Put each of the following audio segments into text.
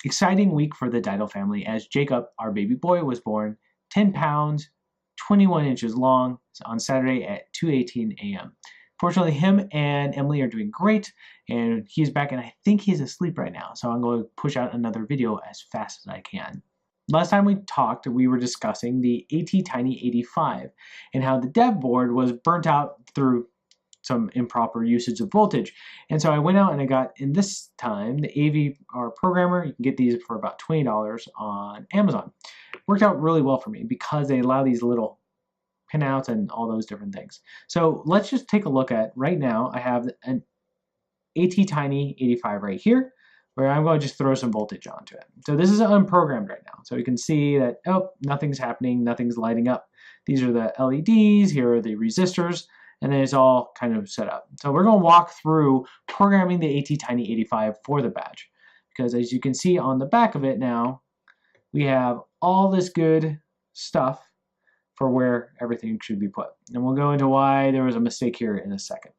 exciting week for the Dido family as Jacob, our baby boy, was born, 10 pounds, 21 inches long, on Saturday at 2:18 a.m. Fortunately, him and Emily are doing great, and he's back, and I think he's asleep right now, so I'm going to push out another video as fast as I can. Last time we talked, we were discussing the ATtiny85 and how the dev board was burnt out through some improper usage of voltage. And so I went out and I got, in this time, the AVR Programmer. You can get these for about $20 on Amazon. Worked out really well for me because they allow these little pinouts and all those different things. So let's just take a look at, right now, I have an ATtiny85 right here, where I'm going to just throw some voltage onto it. So this is unprogrammed right now. So you can see that, oh, nothing's happening, nothing's lighting up. These are the LEDs, here are the resistors, and then it's all kind of set up. So we're going to walk through programming the ATtiny85 for the badge. Because as you can see on the back of it now, we have all this good stuff for where everything should be put. And we'll go into why there was a mistake here in a second.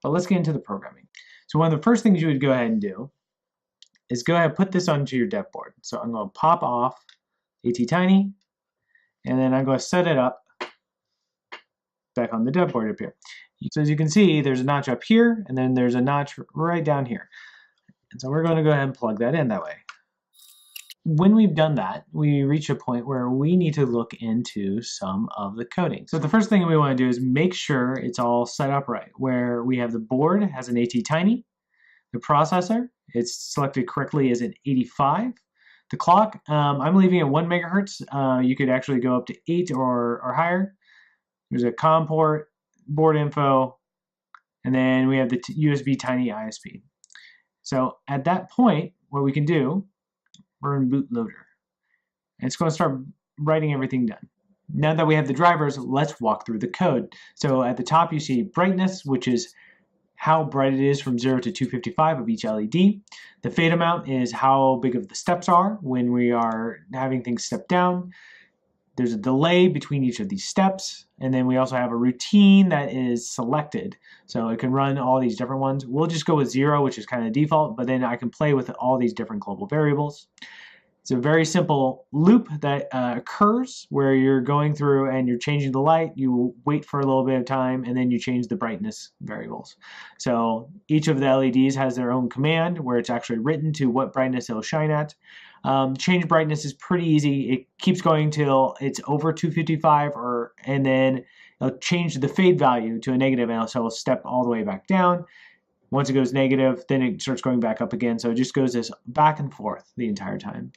But let's get into the programming. So one of the first things you would go ahead and do is go ahead and put this onto your dev board. So I'm going to pop off ATtiny, and then I'm going to set it up back on the dev board up here. So as you can see, there's a notch up here, and then there's a notch right down here. And so we're going to go ahead and plug that in that way. When we've done that, we reach a point where we need to look into some of the coding. So the first thing we want to do is make sure it's all set up right, where we have the board has an ATtiny, the processor, it's selected correctly as an 85. The clock, I'm leaving at 1 megahertz. You could actually go up to 8 or higher. There's a COM port, board info, and then we have the USB Tiny ISP. So at that point, what we can do, we're in bootloader. And it's going to start writing everything down. Now that we have the drivers, let's walk through the code. So at the top you see brightness, which is how bright it is from 0 to 255 of each LED. The fade amount is how big of the steps are when we are having things step down. There's a delay between each of these steps, and then we also have a routine that is selected. So it can run all these different ones. We'll just go with 0, which is kind of default, but then I can play with all these different global variables. It's a very simple loop that occurs where you're going through and you're changing the light, you wait for a little bit of time, and then you change the brightness variables. So each of the LEDs has their own command where it's actually written to what brightness it'll shine at. Change brightness is pretty easy. It keeps going till it's over 255, and then it'll change the fade value to a negative, and so it'll step all the way back down. Once it goes negative, then it starts going back up again. So it just goes this back and forth the entire time.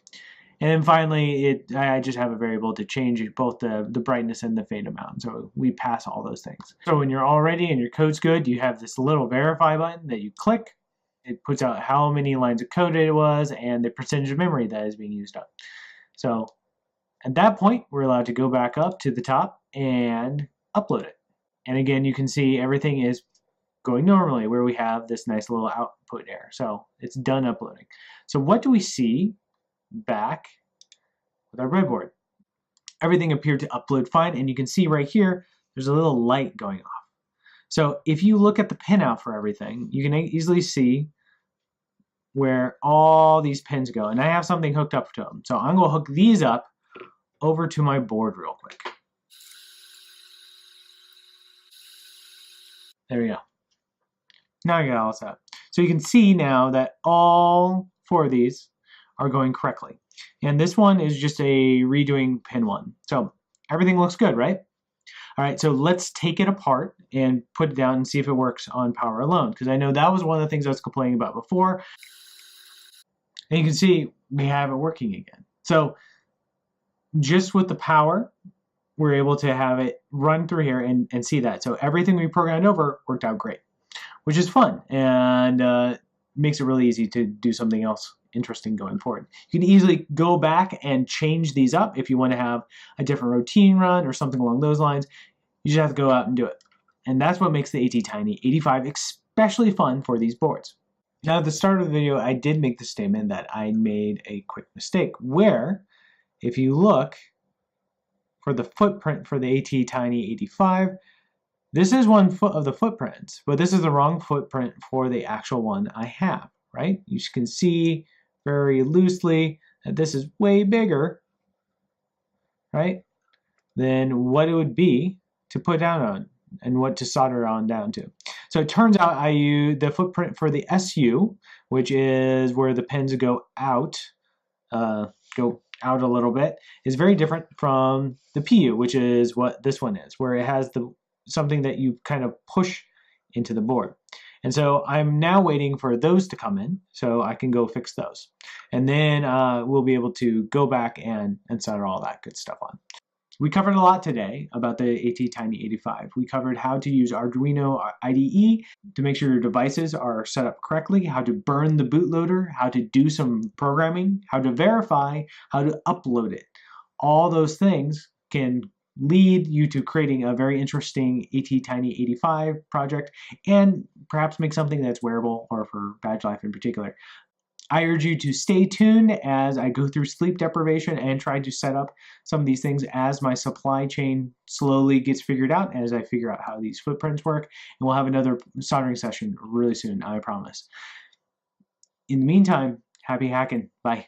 And then finally, I just have a variable to change both the brightness and the fade amount. So we pass all those things. So when you're all ready and your code's good, you have this little verify button that you click. It puts out how many lines of code it was and the percentage of memory that is being used up. So at that point, we're allowed to go back up to the top and upload it. And again, you can see everything is going normally, where we have this nice little output there. So it's done uploading. So what do we see back with our breadboard? Everything appeared to upload fine, and you can see right here, there's a little light going off. So if you look at the pinout for everything, you can easily see where all these pins go. And I have something hooked up to them. So I'm going to hook these up over to my board real quick. There we go. Now I got all set. So you can see now that all 4 of these are going correctly. And this one is just a redoing pin 1. So everything looks good, right? All right, so let's take it apart and put it down and see if it works on power alone, because I know that was one of the things I was complaining about before. And you can see we have it working again. So just with the power, we're able to have it run through here and see that. So everything we programmed over worked out great, which is fun and makes it really easy to do something else interesting going forward. You can easily go back and change these up if you want to have a different routine run or something along those lines. You just have to go out and do it. And that's what makes the ATtiny85 especially fun for these boards. Now at the start of the video, I did make the statement that I made a quick mistake where if you look for the footprint for the ATtiny85, this is one foot of the footprints, but this is the wrong footprint for the actual one I have, right? You can see very loosely that this is way bigger, right, than what it would be to put down on and what to solder on down to. So it turns out I use the footprint for the SU, which is where the pins go out a little bit, is very different from the PU, which is what this one is, where it has something that you kind of push into the board. And so I'm now waiting for those to come in so I can go fix those. And then we'll be able to go back and solder all that good stuff on. We covered a lot today about the ATtiny85. We covered how to use Arduino IDE to make sure your devices are set up correctly, how to burn the bootloader, how to do some programming, how to verify, how to upload it. All those things can lead you to creating a very interesting ATtiny85 project and perhaps make something that's wearable, or for badge life in particular. I urge you to stay tuned as I go through sleep deprivation and try to set up some of these things as my supply chain slowly gets figured out, as I figure out how these footprints work. And we'll have another soldering session really soon, I promise. In the meantime, happy hacking. Bye.